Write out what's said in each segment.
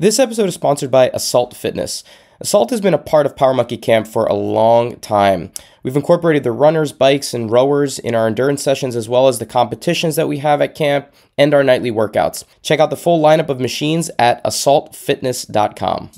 This episode is sponsored by Assault Fitness. Assault has been a part of Power Monkey Camp for a long time. We've incorporated the runners, bikes, and rowers in our endurance sessions, as well as the competitions that we have at camp and our nightly workouts. Check out the full lineup of machines at assaultfitness.com.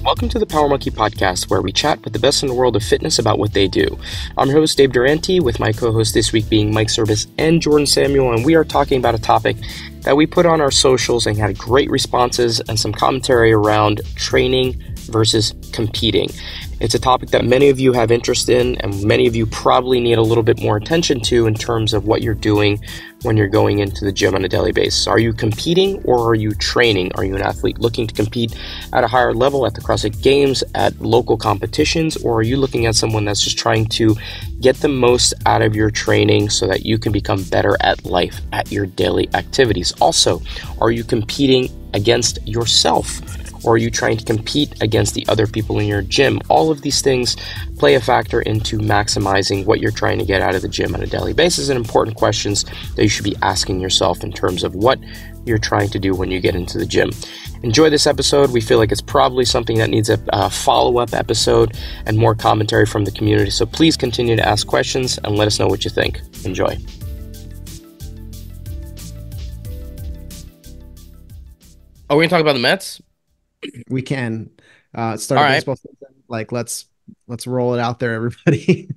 Welcome to the Power Monkey Podcast, where we chat with the best in the world of fitness about what they do. I'm your host, Dave Durante, with my co-host this week being Mike Service and Jordan Samuel, and we are talking about a topic that we put on our socials and had great responses and some commentary around training versus competing. It's a topic that many of you have interest in, and many of you probably need a little bit more attention to in terms of what you're doing when you're going into the gym on a daily basis. Are you competing or are you training? Are you an athlete looking to compete at a higher level at the CrossFit Games, at local competitions, or are you looking at someone that's just trying to get the most out of your training so that you can become better at life, at your daily activities? Also, are you competing against yourself? Or are you trying to compete against the other people in your gym? All of these things play a factor into maximizing what you're trying to get out of the gym on a daily basis, and important questions that you should be asking yourself in terms of what you're trying to do when you get into the gym. Enjoy this episode. We feel like it's probably something that needs a follow-up episode and more commentary from the community. So please continue to ask questions and let us know what you think. Enjoy. Are we going to talk about the Mets? We can start a baseball season. Like let's roll it out there, everybody.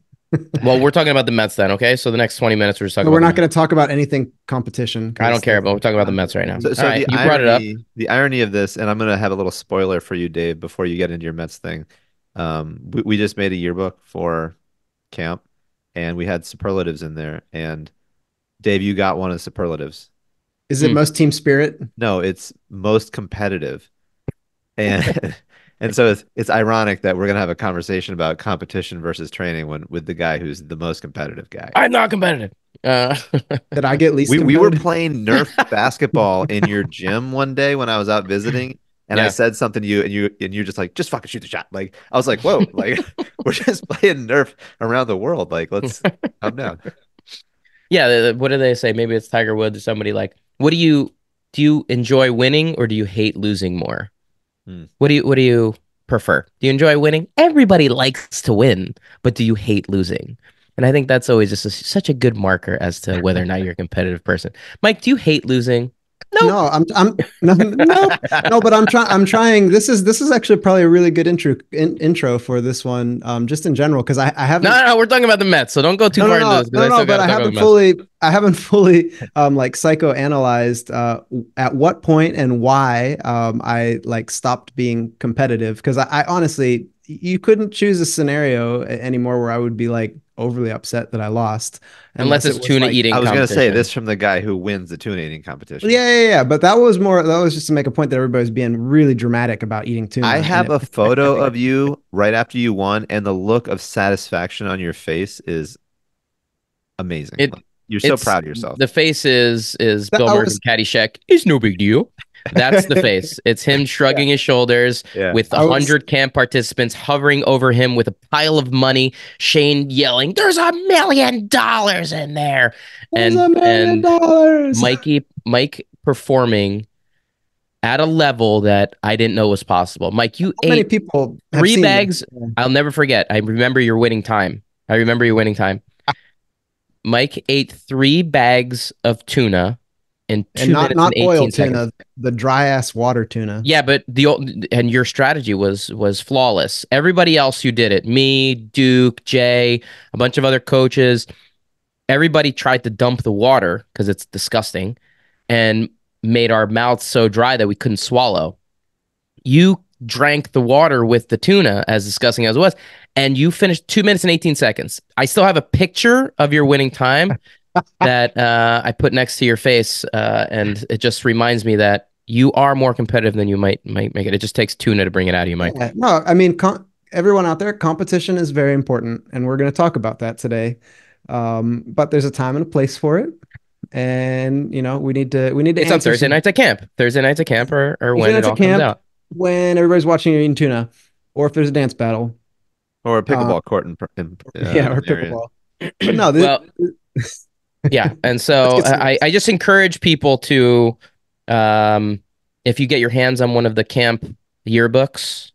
Well, we're talking about the Mets then, okay? So the next 20 minutes we're just talking No, about we're not going to talk about anything competition. I don't care, but we're talking about the Mets right now. So All right, the you brought it up. The irony of this, and I'm going to have a little spoiler for you, Dave, before you get into your Mets thing. We just made a yearbook for camp, and we had superlatives in there. And Dave, you got one of the superlatives. Is it most team spirit? No, it's most competitive. And and so it's ironic that we're gonna have a conversation about competition versus training with the guy who's the most competitive guy. I'm not competitive. Did I get least we were playing Nerf basketball in your gym one day when I was out visiting, and I said something to you, and you're just like, just fucking shoot the shot. Like I was like, whoa, like we're just playing Nerf around the world. Like let's calm down. Yeah, what do they say? Maybe it's Tiger Woods or somebody. Like, do you enjoy winning or do you hate losing more? What do you prefer? Do you enjoy winning? Everybody likes to win, but do you hate losing? And I think that's always just such a good marker as to whether or not you're a competitive person. Mike, do you hate losing? No, no, but I'm trying. This is actually probably a really good intro for this one. Just in general, because I haven't. No, we're talking about the Mets, so don't go too far into this. No, but I haven't fully like psychoanalyzed at what point and why I like stopped being competitive, because I honestly, you couldn't choose a scenario anymore where I would be like overly upset that I lost. Unless it's tuna eating. I was going to say this from the guy who wins the tuna eating competition. Yeah. But that was just to make a point that everybody's being really dramatic about eating tuna. I have a photo of you right after you won, and the look of satisfaction on your face is amazing. You're so proud of yourself. The face is Bill Murray from Caddyshack. It's no big deal. That's the face. It's him shrugging his shoulders with 100 camp participants hovering over him with a pile of money. Shane yelling, "There's $1 million in there!" There's $1 million. Mike performing at a level that I didn't know was possible. Mike, you ate many people 3 bags. I'll never forget. I remember your winning time. Mike ate 3 bags of tuna in 2 minutes not and 18 oil seconds. Tuna, the dry ass water tuna. Yeah, but your strategy was flawless. Everybody else who did it, me, Duke, Jay, a bunch of other coaches, everybody tried to dump the water because it's disgusting and made our mouths so dry that we couldn't swallow. You drank the water with the tuna, as disgusting as it was, and you finished 2 minutes and 18 seconds. I still have a picture of your winning time that I put next to your face, and it just reminds me that you are more competitive than you might make it. It just takes tuna to bring it out of you, Mike. Yeah, no, I mean, everyone out there, competition is very important, and we're going to talk about that today. But there's a time and a place for it, and we need to. It's on Thursday nights at camp. Thursday nights at camp, or when it all comes out. When everybody's watching you eating tuna, or if there's a dance battle, or a pickleball court in or pickleball. But no, Yeah, and Let's so get serious. I just encourage people to, um, if you get your hands on one of the camp yearbooks,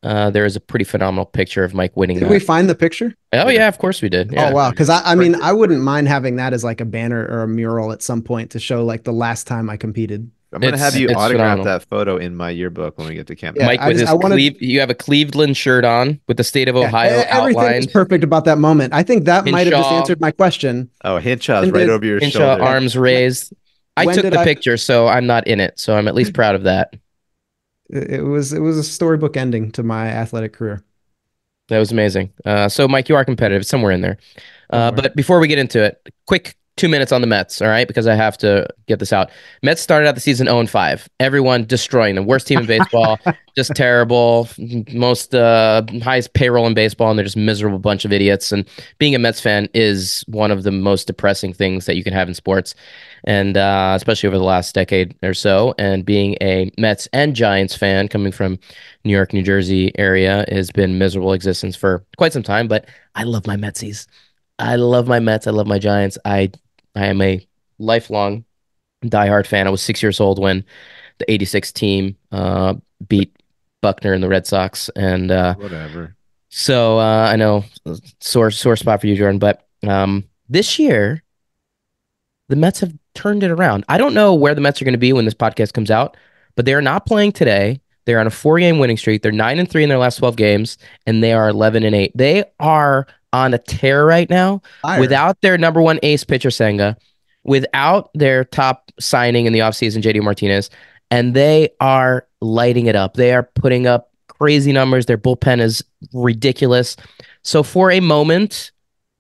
there is a pretty phenomenal picture of Mike winning Did we that. find the picture? Oh Yeah. yeah, of course we did. Oh Yeah. wow, because I mean Print I it. wouldn't mind having that as like a banner or a mural at some point to show like the last time I competed. I'm gonna have It's you it's autograph phenomenal. that photo in my yearbook when we get to camp Yeah, next Mike year. with his I wanted You have a Cleveland shirt on with the state of yeah, Ohio everything was outlined. perfect about that moment. I think that might have just Hinshaw, answered my question. Oh, Hinshaw's When right did over your Hinshaw shoulder. yeah, arms when, raised. I when took did the I picture, so I'm not in it. So I'm at least proud of that. it was a storybook ending to my athletic career That was amazing. So Mike, you are competitive. It's somewhere in there. somewhere. But before we get into it, quick 2 minutes on the Mets, all right? Because I have to get this out. Mets started out the season 0-5. Everyone destroying them. Worst team in baseball, just terrible. Most highest payroll in baseball, and they're just miserable bunch of idiots. And being a Mets fan is one of the most depressing things that you can have in sports, and especially over the last decade or so. And being a Mets and Giants fan, coming from New York, New Jersey area, has been miserable existence for quite some time. But I love my Metsies. I love my Mets. I love my Giants. I am a lifelong diehard fan. I was 6 years old when the '86 team beat Buckner and the Red Sox, and Whatever. so I know sore spot for you, Jordan. But this year the Mets have turned it around. I don't know where the Mets are going to be when this podcast comes out, but they are not playing today. They're on a 4 game winning streak. They're 9-3 in their last 12 games, and they are 11-8. They are on a tear right now Fire. without their number one ace pitcher, Senga, without their top signing in the offseason, JD Martinez, and they are lighting it up. They are putting up crazy numbers. Their bullpen is ridiculous. So for a moment,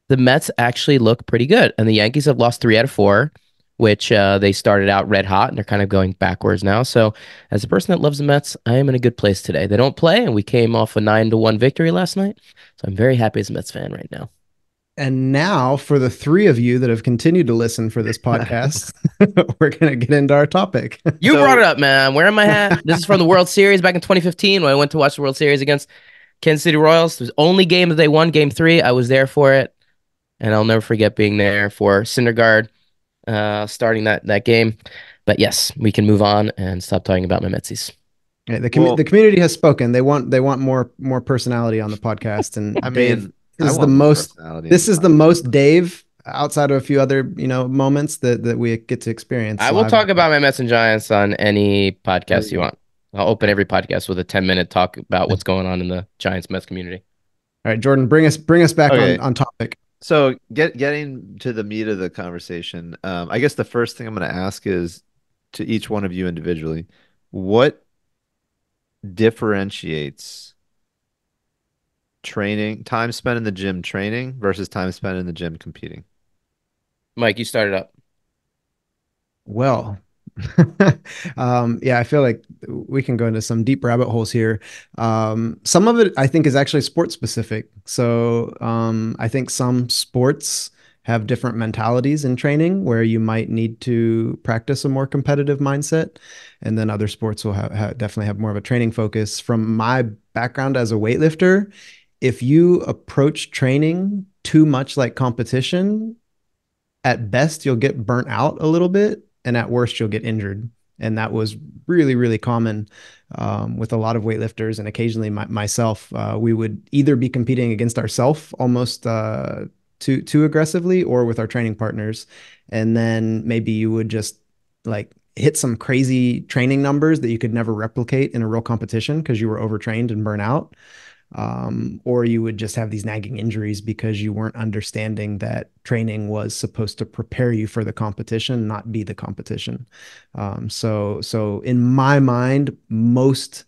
the Mets actually look pretty good, and the Yankees have lost 3 out of 4, which they started out red hot, and they're kind of going backwards now. So, as a person that loves the Mets, I am in a good place today. They don't play, and we came off a 9-1 victory last night, so I'm very happy as a Mets fan right now. And now, for the three of you that have continued to listen for this podcast, we're going to get into our topic. You brought So, it up, man. I'm wearing my hat. This is from the World Series back in 2015 when I went to watch the World Series against Kansas City Royals. It was the only game that they won, Game 3. I was there for it, and I'll never forget being there for Syndergaard starting that game. But yes, we can move on and stop talking about my Metsies. Yeah, well, the community has spoken. They want more personality on the podcast. I And Dave mean, I is the want more most. personality in This the is the podcast. most Dave outside of a few other moments that we get to experience I will live. talk about my Mets and Giants on any There we podcast you go. want. I'll open every podcast with a 10-minute talk about what's going on in the Giants Mets community. All right, Jordan, bring us back Okay. on topic. So getting to the meat of the conversation, I guess the first thing I'm going to ask is to each one of you individually, what differentiates training, time spent in the gym training versus time spent in the gym competing? Mike, you started up. Well, yeah, I feel like we can go into some deep rabbit holes here. Some of it I think is actually sports specific. So I think some sports have different mentalities in training where you might need to practice a more competitive mindset, and then other sports will definitely have more of a training focus. From my background as a weightlifter, if you approach training too much like competition, at best you'll get burnt out a little bit, and at worst you'll get injured. And that was really really common with a lot of weightlifters, and occasionally myself. We would either be competing against ourselves almost too aggressively, or with our training partners, and then maybe you would just like hit some crazy training numbers that you could never replicate in a real competition because you were overtrained and burnt out, or you would just have these nagging injuries because you weren't understanding that training was supposed to prepare you for the competition, not be the competition. So in my mind, most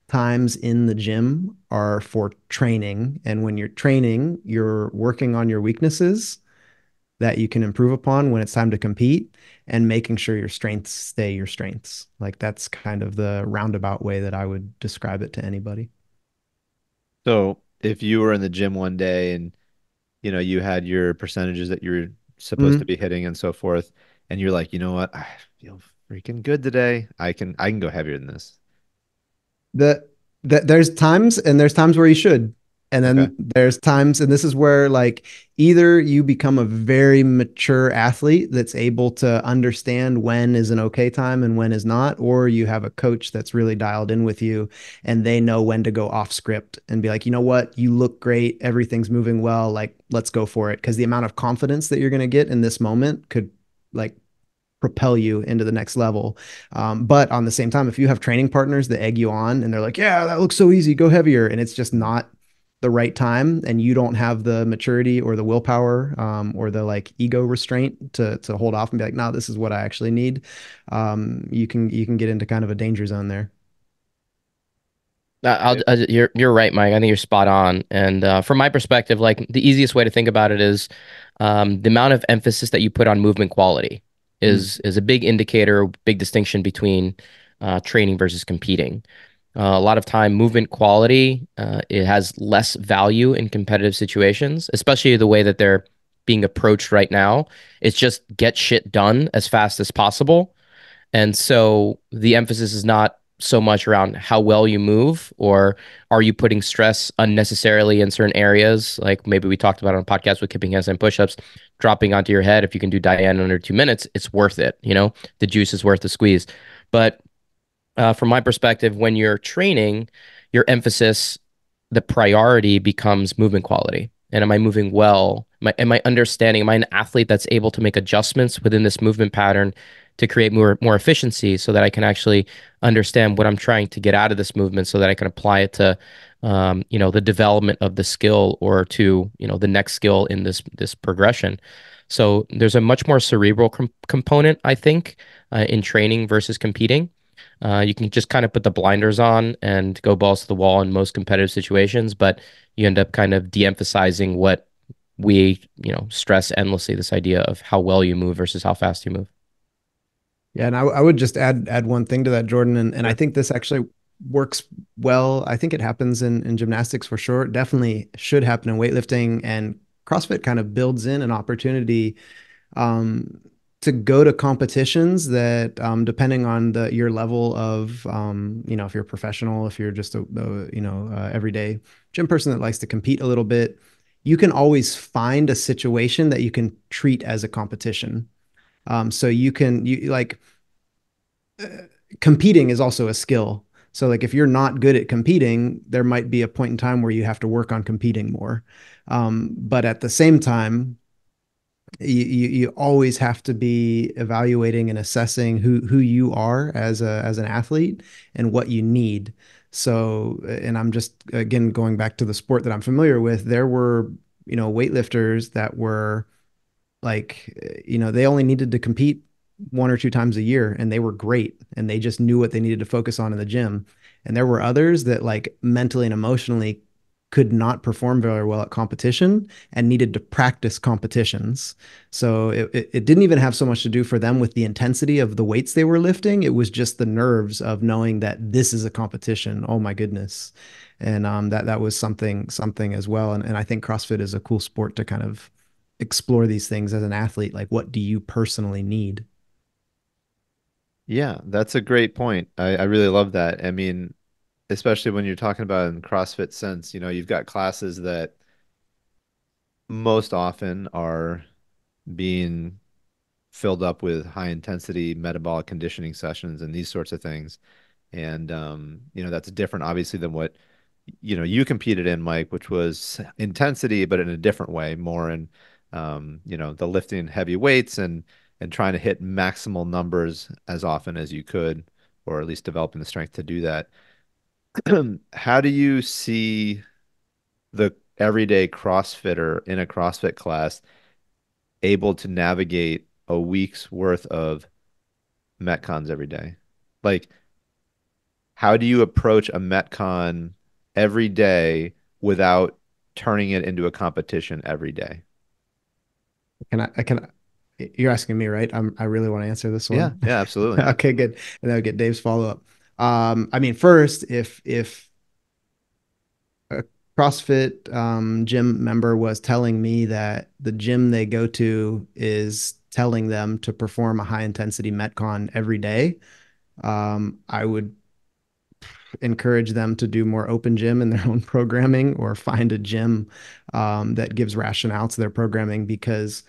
times in the gym are for training, and when you're training, you're working on your weaknesses that you can improve upon when it's time to compete, and making sure your strengths stay your strengths. Like that's kind of the roundabout way that I would describe it to anybody. So if you were in the gym one day and you had your percentages that you're supposed to Mhm. be hitting and so forth, and you're like, you know what, I feel freaking good today. I can go heavier than this. The there's times, and there's times where you should. And Okay. then there's times, and this is where like either you become a very mature athlete that's able to understand when is an okay time and when is not, or you have a coach that's really dialed in with you and they know when to go off script and be like, you know what, you look great, everything's moving well, like let's go for it. Because the amount of confidence that you're going to get in this moment could like propel you into the next level. But on the same time, if you have training partners that egg you on and they're like, yeah, that looks so easy, go heavier, and it's just not the right time, and you don't have the maturity or the willpower or the like ego restraint to hold off and be like, no, this is what I actually need. You can get into kind of a danger zone there. You're right, Mike. I think you're spot on. And from my perspective, like the easiest way to think about it is the amount of emphasis that you put on movement quality Mm. is a big indicator, big distinction between training versus competing. A lot of time, movement quality it has less value in competitive situations, especially the way that they're being approached right now. It's just get shit done as fast as possible. And so the emphasis is not so much around how well you move or are you putting stress unnecessarily in certain areas. Like maybe we talked about on a podcast with kipping handstand push-ups, dropping onto your head. If you can do Diane in under 2 minutes, it's worth it. You know, the juice is worth the squeeze. But from my perspective, when you're training, your emphasis, the priority becomes movement quality. And am I moving well? Am I understanding? Am I an athlete that's able to make adjustments within this movement pattern to create more efficiency so that I can actually understand what I'm trying to get out of this movement so that I can apply it to the development of the skill or to, the next skill in this progression. So there's a much more cerebral component, I think, in training versus competing. You can just kind of put the blinders on and go balls to the wall in most competitive situations, but you end up kind of de-emphasizing what we, stress endlessly, this idea of how well you move versus how fast you move. Yeah, and I would just add one thing to that, Jordan, and I Sure. think this actually works well. I think it happens in gymnastics for sure. It definitely should happen in weightlifting, and CrossFit kind of builds in an opportunity um, to go to competitions that, depending on your level of, if you're a professional, if you're just a everyday gym person that likes to compete a little bit, you can always find a situation that you can treat as a competition. So you like competing is also a skill. So like if you're not good at competing, there might be a point in time where you have to work on competing more. But at the same time, you always have to be evaluating and assessing who you are as an athlete and what you need. So, and I'm just again going back to the sport that I'm familiar with. There were weightlifters that were like, they only needed to compete 1 or 2 times a year and they were great and they just knew what they needed to focus on in the gym. And there were others that like mentally and emotionally could not perform very well at competition and needed to practice competitions. So it didn't even have so much to do for them with the intensity of the weights they were lifting. It was just the nerves of knowing that this is a competition. Oh my goodness. And that was something as well. And I think CrossFit is a cool sport to kind of explore these things as an athlete. Like, what do you personally need? Yeah, that's a great point. I really love that. I mean, especially when you're talking about in CrossFit sense, you've got classes that most often are being filled up with high intensity metabolic conditioning sessions and these sorts of things. And that's different obviously than what you competed in, Mike, which was intensity, but in a different way, more in the lifting heavy weights and trying to hit maximal numbers as often as you could, or at least developing the strength to do that. How do you see the everyday CrossFitter in a CrossFit class able to navigate a week's worth of Metcons every day? Like, how do you approach a Metcon every day without turning it into a competition every day? Can you're asking me, right? I really want to answer this Yeah, one. yeah, absolutely. Okay, good. And then I'll get Dave's follow up. I mean, first, if a CrossFit gym member was telling me that the gym they go to is telling them to perform a high intensity Metcon every day, I would encourage them to do more open gym in their own programming, or find a gym that gives rationale to their programming. Because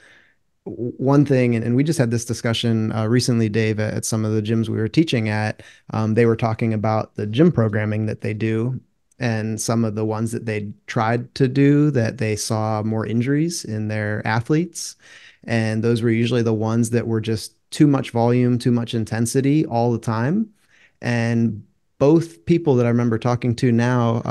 one thing, and we just had this discussion recently, Dave, at some of the gyms we were teaching at. They were talking about the gym programming that they do, and some of the ones that they tried to do that they saw more injuries in their athletes. And those were usually the ones that were just too much volume, too much intensity all the time. And both people that I remember talking to now,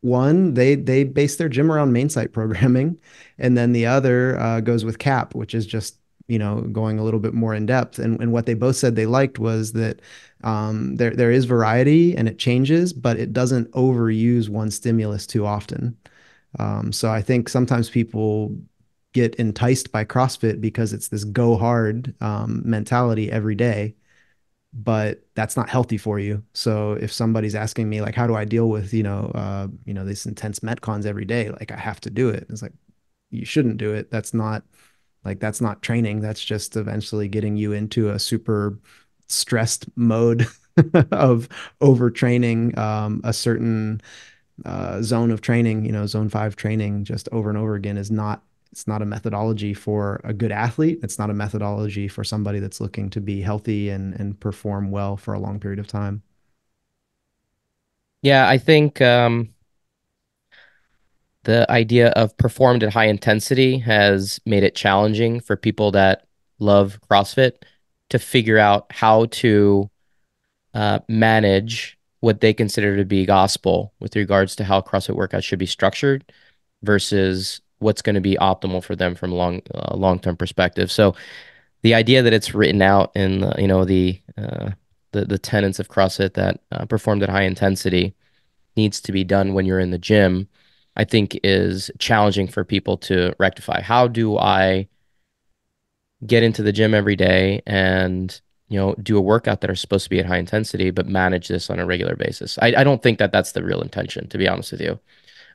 one, they base their gym around main site programming, and then the other goes with cap, which is just, going a little bit more in depth. And what they both said they liked was that there is variety and it changes, but it doesn't overuse one stimulus too often. So I think sometimes people get enticed by CrossFit because it's this go hard mentality every day, but that's not healthy for you. So if somebody's asking me like, how do I deal with, these intense metcons every day? Like, I have to do it. It's like, you shouldn't do it. That's not training. That's just eventually getting you into a super stressed mode of overtraining a certain zone of training. Zone 5 training just over and over again is not, it's not a methodology for a good athlete. It's not a methodology for somebody that's looking to be healthy and perform well for a long period of time. Yeah, I think the idea of performed at high intensity has made it challenging for people that love CrossFit to figure out how to manage what they consider to be gospel with regards to how CrossFit workouts should be structured versus what's going to be optimal for them from long-term perspective. So the idea that it's written out in the tenets of CrossFit that performed at high intensity needs to be done when you're in the gym, I think is challenging for people to rectify. How do I get into the gym every day and do a workout that are supposed to be at high intensity, but manage this on a regular basis? I don't think that that's the real intention, to be honest with you.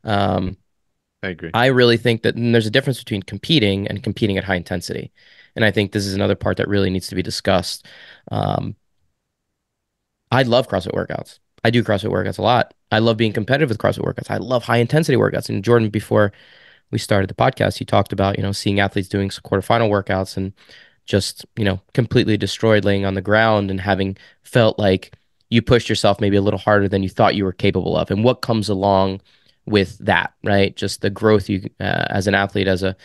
I agree. I really think that there's a difference between competing and competing at high intensity. And I think this is another part that really needs to be discussed. Um, I love CrossFit workouts. I do CrossFit workouts a lot. I love being competitive with CrossFit workouts. I love high intensity workouts. And Jordan, before we started the podcast, you talked about, seeing athletes doing quarterfinal workouts and just, completely destroyed, laying on the ground and having felt like you pushed yourself maybe a little harder than you thought you were capable of. And what comes along with that, right? Just the growth you as an athlete, as a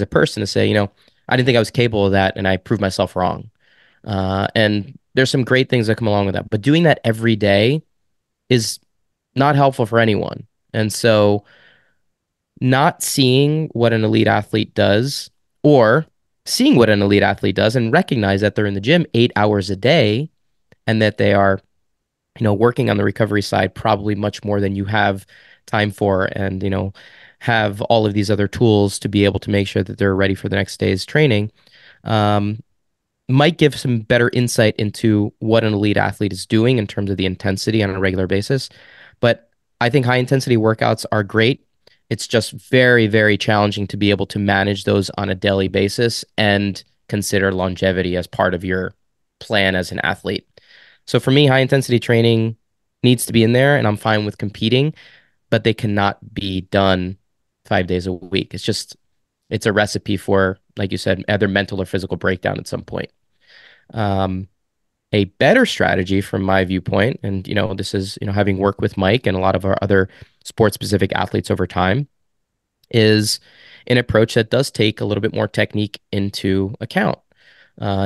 person, to say, I didn't think I was capable of that, and I proved myself wrong. And there's some great things that come along with that. But doing that every day is not helpful for anyone. And so not seeing what an elite athlete does, or seeing what an elite athlete does and recognize that they're in the gym 8 hours a day and that they are, working on the recovery side probably much more than you have time for, and, have all of these other tools to be able to make sure that they're ready for the next day's training, um, might give some better insight into what an elite athlete is doing in terms of the intensity on a regular basis. But I think high intensity workouts are great. It's just very, very challenging to be able to manage those on a daily basis and consider longevity as part of your plan as an athlete. So for me, high intensity training needs to be in there, and I'm fine with competing, but they cannot be done 5 days a week. It's a recipe for, like you said, either mental or physical breakdown at some point. Um, a better strategy from my viewpoint, and this is having worked with Mike and a lot of our other sports specific athletes over time, is an approach that does take a little bit more technique into account.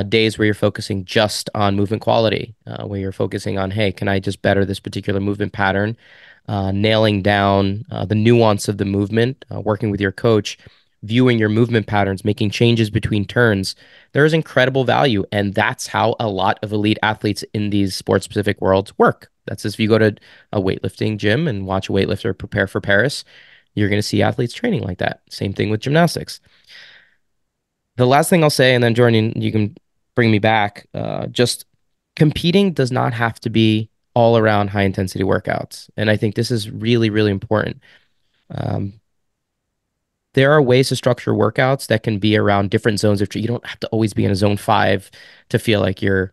Days where you're focusing just on movement quality, where you're focusing on, hey, can I just better this particular movement pattern? Nailing down the nuance of the movement, working with your coach, viewing your movement patterns, making changes between turns. There is incredible value. And that's how a lot of elite athletes in these sports specific worlds work. That's if you go to a weightlifting gym and watch a weightlifter prepare for Paris, you're going to see athletes training like that. Same thing with gymnastics. The last thing I'll say, and then Jordan, you can bring me back, just competing does not have to be all around high intensity workouts. And I think this is really, really important. Um, there are ways to structure workouts that can be around different zones of training. You don't have to always be in a zone 5 to feel like you're,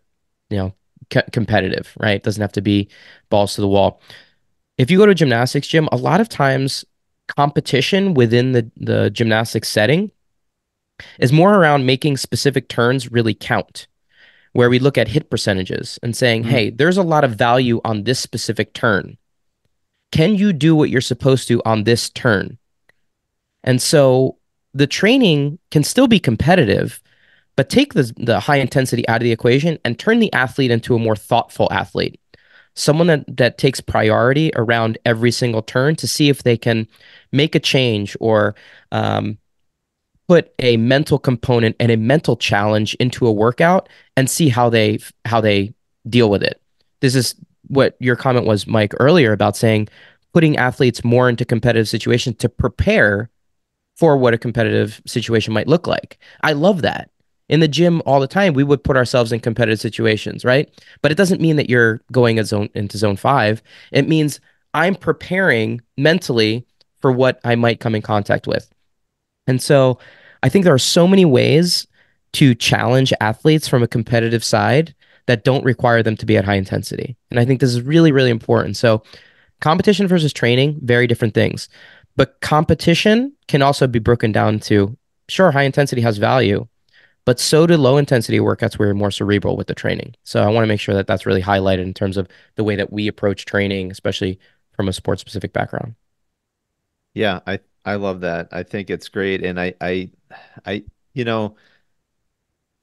you know, competitive, right? It doesn't have to be balls to the wall. If you go to a gymnastics gym, a lot of times competition within the gymnastics setting is more around making specific turns really count, where we look at hit percentages and saying, hey, there's a lot of value on this specific turn. Can you do what you're supposed to on this turn? And so the training can still be competitive, but take the high intensity out of the equation and turn the athlete into a more thoughtful athlete. Someone that takes priority around every single turn to see if they can make a change or put a mental component and a mental challenge into a workout and see how they deal with it. This is what your comment was, Mike, earlier about saying putting athletes more into competitive situations to prepare for what a competitive situation might look like. I love that. In the gym all the time, we would put ourselves in competitive situations, right? But it doesn't mean that you're going into zone 5. It means I'm preparing mentally for what I might come in contact with. And so I think there are so many ways to challenge athletes from a competitive side that don't require them to be at high intensity. And I think this is really, really important. So competition versus training, very different things. But competition can also be broken down to, sure, high intensity has value, but so do low intensity workouts where you're more cerebral with the training. So I want to make sure that that's really highlighted in terms of the way that we approach training, especially from a sports specific background. Yeah, I love that. I think it's great, and I you know,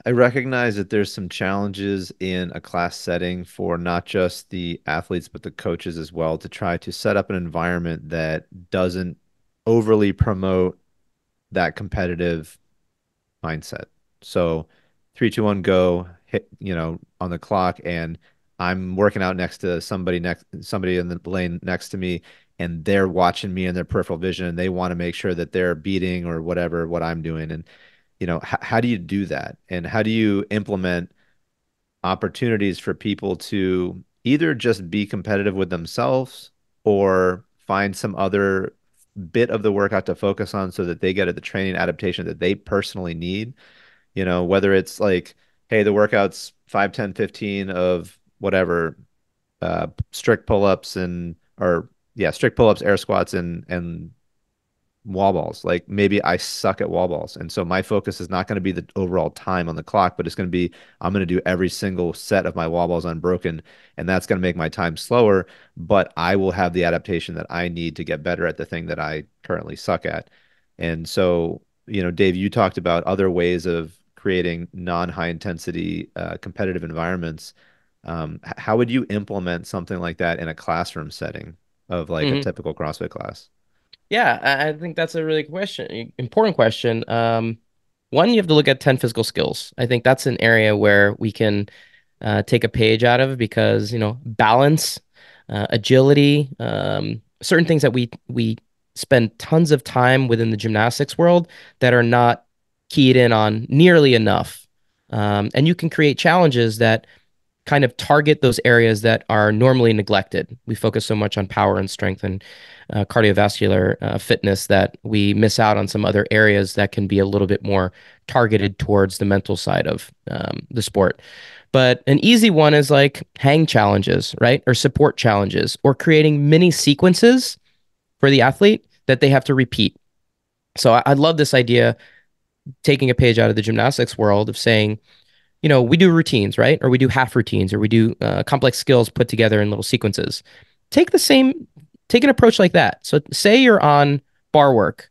I recognize that there's some challenges in a class setting for not just the athletes but the coaches as well to try to set up an environment that doesn't overly promote that competitive mindset. So 3, 2, 1, go, hit, on the clock, and I'm working out next to somebody in the lane next to me, and they're watching me in their peripheral vision, and they want to make sure that they're beating or whatever what I'm doing. And how do you do that? And how do you implement opportunities for people to either just be competitive with themselves or find some other bit of the workout to focus on so that they get at the training adaptation that they personally need? Whether it's like, hey, the workout's 5, 10, 15 of whatever, strict pull-ups strict pull-ups, air squats, and wall balls. Like maybe I suck at wall balls. And so my focus is not going to be the overall time on the clock, but it's going to be, I'm going to do every single set of my wall balls unbroken. And that's going to make my time slower, but I will have the adaptation that I need to get better at the thing that I currently suck at. And so, Dave, you talked about other ways of creating non-high intensity competitive environments. How would you implement something like that in a classroom setting of like a typical CrossFit class? Yeah, I think that's a really important question. One, you have to look at 10 physical skills. I think that's an area where we can take a page out of because, balance, agility, certain things that we spend tons of time within the gymnastics world that are not keyed in on nearly enough. And you can create challenges that kind of target those areas that are normally neglected. We focus so much on power and strength and cardiovascular fitness that we miss out on some other areas that can be a little bit more targeted towards the mental side of the sport. But an easy one is like hang challenges, right? Or support challenges, or creating mini sequences for the athlete that they have to repeat. So I love this idea, taking a page out of the gymnastics world of saying, we do routines, right? Or we do half routines, or we do complex skills put together in little sequences. Take an approach like that. So say you're on bar work,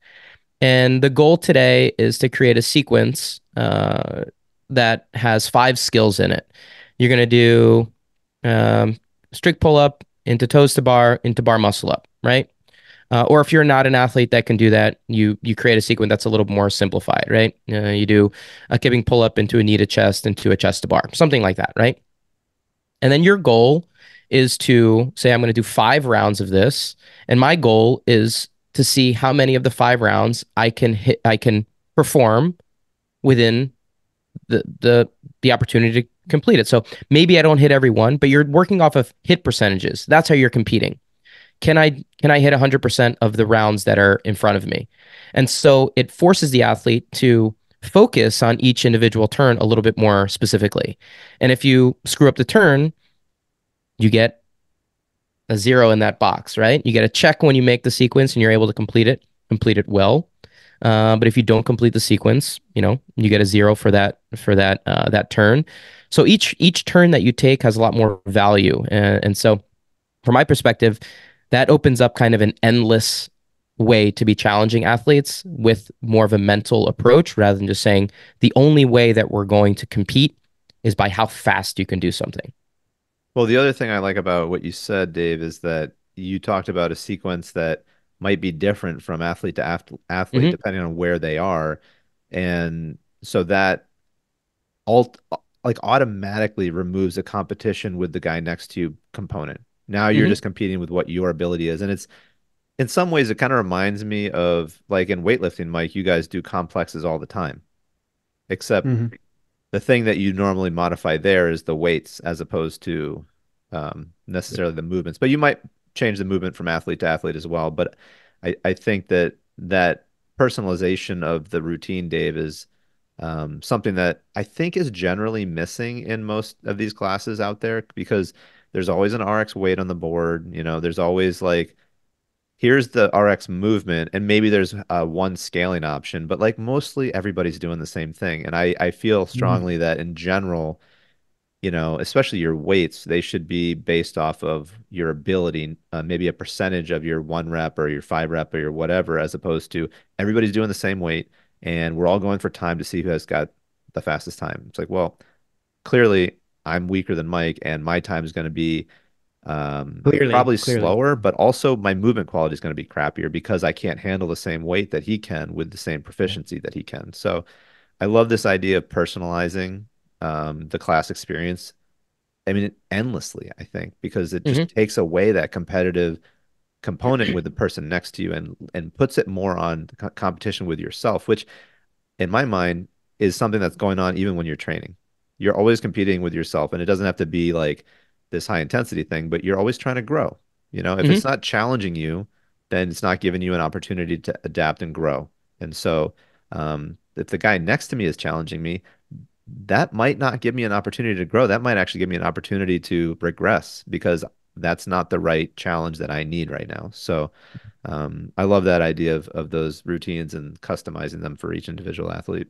and the goal today is to create a sequence that has 5 skills in it. You're going to do strict pull up into toes to bar into bar muscle up, right? Or if you're not an athlete that can do that, you create a sequence that's a little more simplified, right? You do a kipping pull up into a knee to chest into a chest to bar, something like that, right? And then your goal is to say, I'm going to do 5 rounds of this, and my goal is to see how many of the 5 rounds I can perform within the opportunity to complete it. So maybe I don't hit every one, but you're working off of hit percentages. That's how you're competing. Can I hit 100% of the rounds that are in front of me? And so it forces the athlete to focus on each individual turn a little bit more specifically. And if you screw up the turn, you get a zero in that box, right? You get a check when you make the sequence and you're able to complete it well. But if you don't complete the sequence, you get a zero for that turn. So each turn that you take has a lot more value, and so from my perspective, that opens up kind of an endless way to be challenging athletes with more of a mental approach rather than just saying the only way that we're going to compete is by how fast you can do something. Well, the other thing I like about what you said, Dave, is that you talked about a sequence that might be different from athlete to athlete Hmm. depending on where they are. And so that alt like automatically removes a competition with the guy next to you component. Now you're Hmm. just competing with what your ability is. And it's in some ways it kind of reminds me of like in weightlifting, Mike, you guys do complexes all the time. Except Hmm. the thing that you normally modify there is the weights as opposed to necessarily the movements. But you might change the movement from athlete to athlete as well. But I think that that personalization of the routine, Dave, is something that I think is generally missing in most of these classes out there because there's always an RX weight on the board. There's always like here's the RX movement, and maybe there's one scaling option, but like mostly everybody's doing the same thing. And I feel Hmm. strongly that in general, especially your weights, they should be based off of your ability, maybe a percentage of your 1 rep or your 5 rep or your whatever, as opposed to everybody's doing the same weight and we're all going for time to see who has got the fastest time. It's like, well, clearly I'm weaker than Mike and my time is going to be Clearly, probably clearly. slower, but also my movement quality is going to be crappier because I can't handle the same weight that he can with the same Yeah. proficiency that he can. So I love this idea of personalizing the class experience. I mean, endlessly, I think, because it just Hmm. takes away that competitive component with the person next to you and puts it more on competition with yourself, which in my mind, is something that's going on even when you're training. You're always competing with yourself, and it doesn't have to be like this high intensity thing, but you're always trying to grow. If Hmm. it's not challenging you, then it's not giving you an opportunity to adapt and grow. And so, if the guy next to me is challenging me, that might not give me an opportunity to grow. That might actually give me an opportunity to regress because that's not the right challenge that I need right now. So, I love that idea of those routines and customizing them for each individual athlete.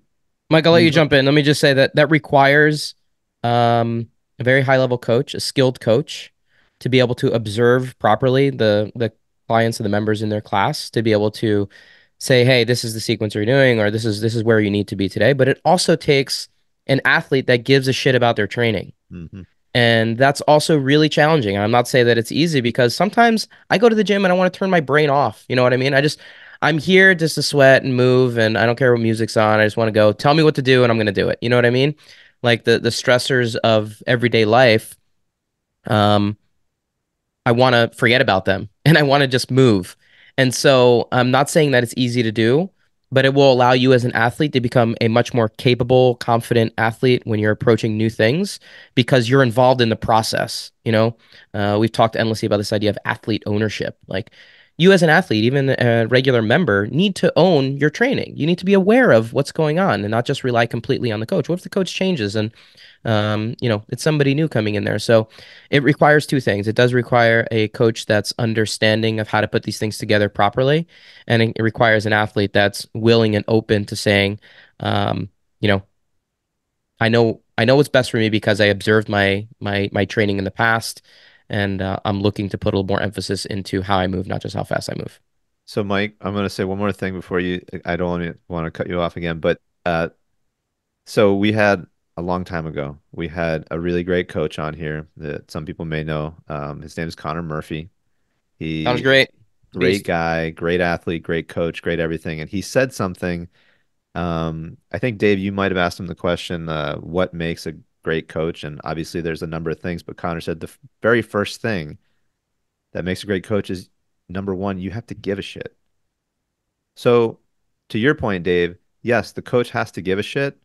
Mike, I'll let you Mhm. jump in. Let me just say that requires a very high level coach, a skilled coach, to be able to observe properly the clients and the members in their class, to be able to say, hey, this is the sequence you're doing, or this is where you need to be today. But it also takes an athlete that gives a shit about their training. Hmm. And that's also really challenging. I'm not saying that it's easy because sometimes I go to the gym and I want to turn my brain off. You know what I mean? I'm here just to sweat and move, and I don't care what music's on. I just want to go, tell me what to do and I'm going to do it. You know what I mean? Like the stressors of everyday life. Um, I want to forget about them and I want to just move. And so I'm not saying that it's easy to do, but it will allow you as an athlete to become a much more capable, confident athlete when you're approaching new things because you're involved in the process. We've talked endlessly about this idea of athlete ownership. Like you as an athlete, even a regular member, need to own your training. You need to be aware of what's going on and not just rely completely on the coach. What if the coach changes and it's somebody new coming in there. So it requires two things. It does require a coach that's understanding of how to put these things together properly, and it requires an athlete that's willing and open to saying, um, you know, I know what's best for me because I observed my training in the past, and I'm looking to put a little more emphasis into how I move, not just how fast I move. So, Mike, I'm going to say one more thing before I don't want to cut you off again, but so we had a long time ago, we had a really great coach on here that some people may know. His name is Connor Murphy. Sounds He great. great Beast. guy, great athlete, great coach, great everything. And he said something. I think Dave, you might have asked him the question, what makes a great coach? And obviously, there's a number of things, but Connor said the very first thing that makes a great coach is number one, you have to give a shit. So, to your point, Dave, yes, the coach has to give a shit,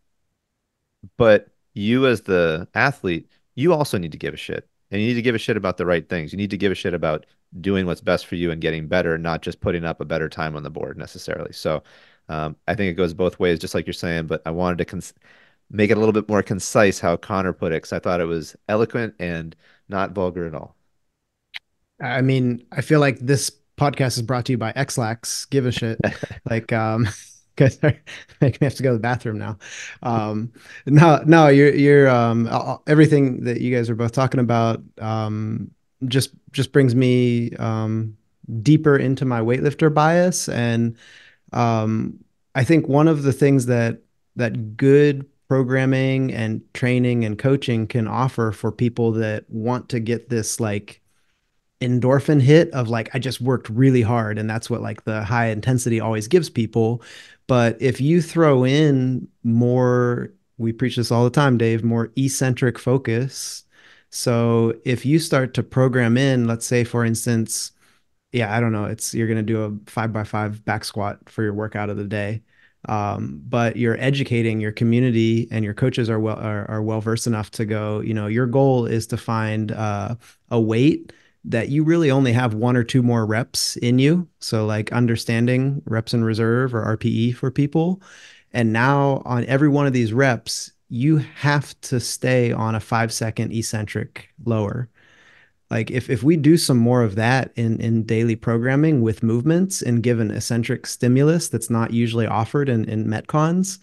but you as the athlete, you also need to give a shit. And you need to give a shit about the right things. You need to give a shit about doing what's best for you and getting better, not just putting up a better time on the board necessarily. So I think it goes both ways, just like you're saying, but I wanted to make it a little bit more concise how Connor put it, because I thought it was eloquent and not vulgar at all. I mean, I feel like this podcast is brought to you by Xlax. Give a shit. Like, because make me have to go to the bathroom now. No, everything that you guys are both talking about, just brings me, deeper into my weightlifter bias. And, um, I think one of the things that good programming and training and coaching can offer for people that want to get this like endorphin hit of like I just worked really hard, and that's what like the high intensity always gives people. But if you throw in more, we preach this all the time, Dave, more eccentric focus. So if you start to program in, let's say for instance, yeah, I don't know, it's you're going to do a 5x5 back squat for your workout of the day. But you're educating your community, and your coaches are well versed enough to go, your goal is to find a weight that you really only have one or two more reps in you. So like understanding reps in reserve or RPE for people. And now on every one of these reps, you have to stay on a 5 second eccentric lower. Like if we do some more of that in daily programming with movements and give an eccentric stimulus that's not usually offered in metcons,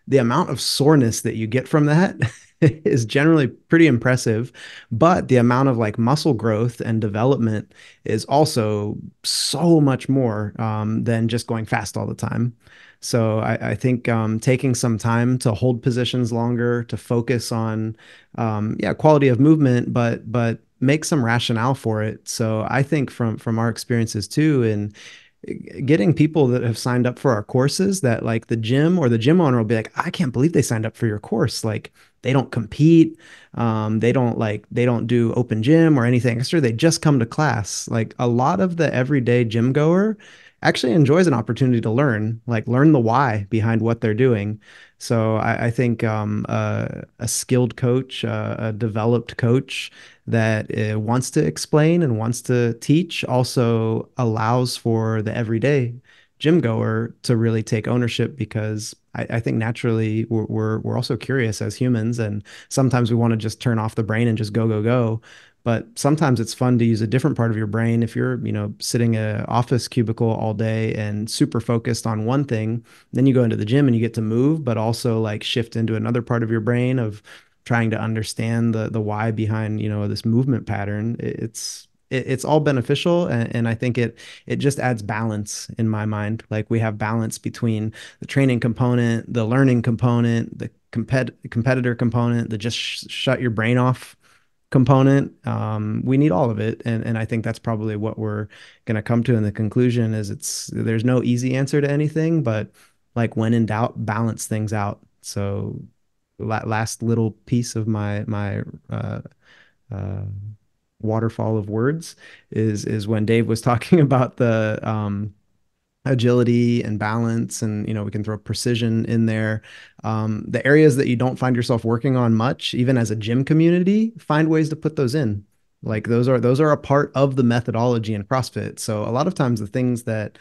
the amount of soreness that you get from that is generally pretty impressive. But the amount of like muscle growth and development is also so much more, than just going fast all the time. So I think, taking some time to hold positions longer, to focus on, yeah, quality of movement, but make some rationale for it. So I think from our experiences too, and getting people that have signed up for our courses, that like the gym or the gym owner will be like, I can't believe they signed up for your course. Like they don't compete. They don't do open gym or anything extra. They just come to class. Like a lot of the everyday gym goer actually enjoys an opportunity to learn the why behind what they're doing. So I think, a skilled coach, a developed coach that wants to explain and wants to teach also allows for the everyday gym goer to really take ownership, because I think naturally we're also curious as humans, and sometimes we want to just turn off the brain and just go. But sometimes it's fun to use a different part of your brain. If you're, sitting in an office cubicle all day and super focused on one thing, then you go into the gym and you get to move, but also like shift into another part of your brain of trying to understand the why behind, this movement pattern. It's all beneficial, and I think it just adds balance in my mind. Like we have balance between the training component, the learning component, the competitor component, the just shut your brain off component. We need all of it, and I think that's probably what we're going to come to in the conclusion is there's no easy answer to anything, but like when in doubt, balance things out. So last little piece of my uh, uh, waterfall of words is when Dave was talking about the, agility and balance, and we can throw precision in there. The areas that you don't find yourself working on much, even as a gym community, find ways to put those in. Like those are a part of the methodology in CrossFit. So a lot of times the things that,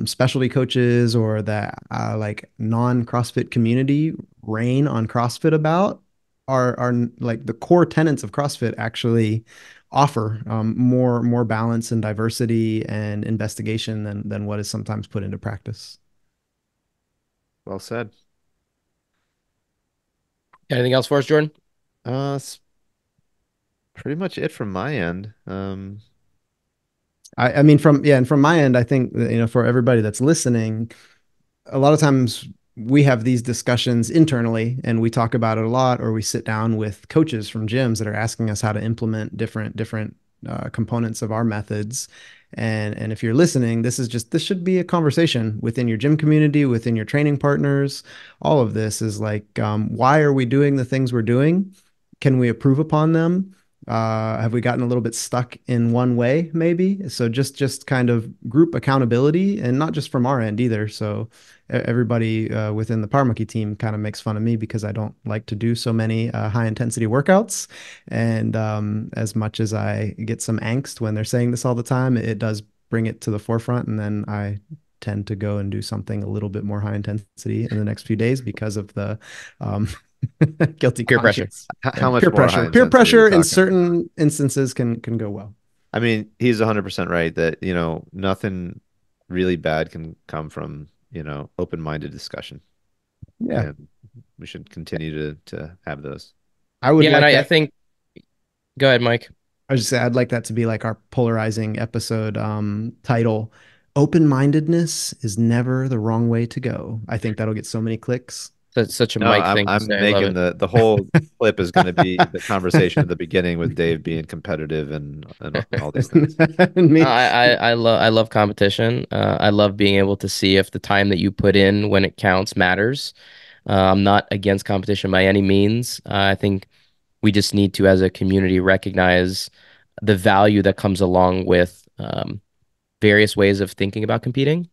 specialty coaches or the, like non CrossFit community rain on CrossFit about are like the core tenets of CrossFit actually offer, more balance and diversity and investigation than what is sometimes put into practice. Well said. Anything else for us, Jordan? That's pretty much it from my end. I mean, and from my end, I think that, for everybody that's listening, a lot of times we have these discussions internally and we talk about it a lot, or we sit down with coaches from gyms that are asking us how to implement different components of our methods. And if you're listening, this should be a conversation within your gym community, within your training partners. All of this is like, why are we doing the things we're doing? Can we improve upon them? Have we gotten a little bit stuck in one way, maybe? So just kind of group accountability, and not just from our end either. So everybody, within the Power Monkey team kind of makes fun of me because I don't like to do so many, high intensity workouts. And, as much as I get some angst when they're saying this all the time, it does bring it to the forefront. And then I tend to go and do something a little bit more high intensity in the next few days because of the, um, guilty Peer pressure. conscience. How Yeah, much peer more high pressure. Peer intensity are we pressure in talking? certain instances can go well. I mean, he's 100% right that, nothing really bad can come from, open-minded discussion. Yeah. And we should continue to have those. I would Yeah, and like I that. think, go ahead, Mike. I was just saying, I'd like that to be like our polarizing episode title. Open-mindedness is never the wrong way to go. I think that'll get so many clicks. That's such a No, Mike I'm thing to I'm say. I love making it. the whole clip is going to be the conversation at the beginning with Dave being competitive and all these things. Me, I love competition. I love being able to see if the time that you put in when it counts matters. I'm not against competition by any means. I think we just need to, as a community, recognize the value that comes along with various ways of thinking about competing,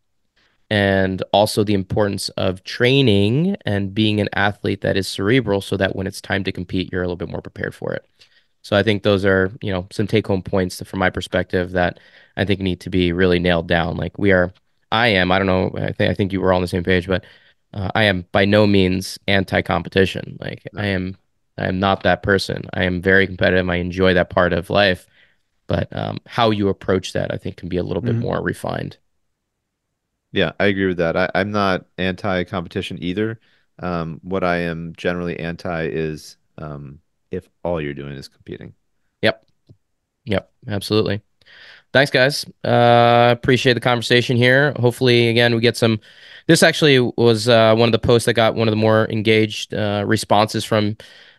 and also the importance of training and being an athlete that is cerebral so that when it's time to compete, you're a little bit more prepared for it. So I think those are, some take home points from my perspective that I think need to be really nailed down. Like I don't know, I think you were all on the same page, but I am by no means anti-competition. Like No. I am not that person. I am very competitive. I enjoy that part of life, but how you approach that, I think, can be a little bit Mhm. more refined. Yeah, I agree with that. I'm not anti-competition either. What I am generally anti is if all you're doing is competing. Yep. Yep. Absolutely. Thanks, guys. Appreciate the conversation here. Hopefully, again, we get some. This actually was one of the posts that got one of the more engaged responses from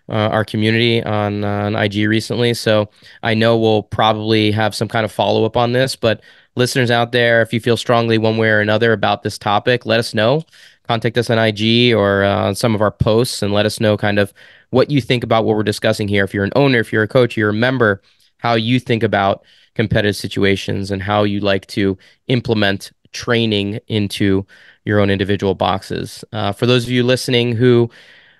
our community on IG recently. So I know we'll probably have some kind of follow up on this. But listeners out there, if you feel strongly one way or another about this topic, let us know. Contact us on IG or on some of our posts and let us know kind of what you think about what we're discussing here. If you're an owner, if you're a coach, you're a member, how you think about competitive situations and how you like to implement training into your own individual boxes. For those of you listening who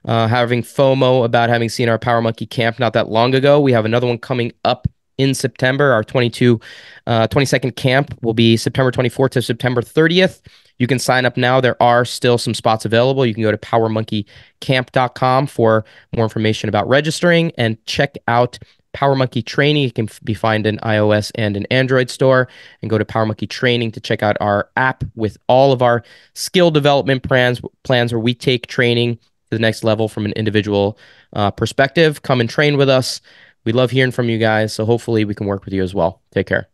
having FOMO about having seen our Power Monkey camp not that long ago, we have another one coming up in September. Our 22nd camp will be September 24th to September 30th. You can sign up now. There are still some spots available. You can go to powermonkeycamp.com for more information about registering and check out Power Monkey Training. It can be found in iOS and an Android store. And go to Power Monkey Training to check out our app with all of our skill development plans where we take training to the next level from an individual perspective. Come and train with us. We love hearing from you guys. So hopefully we can work with you as well. Take care.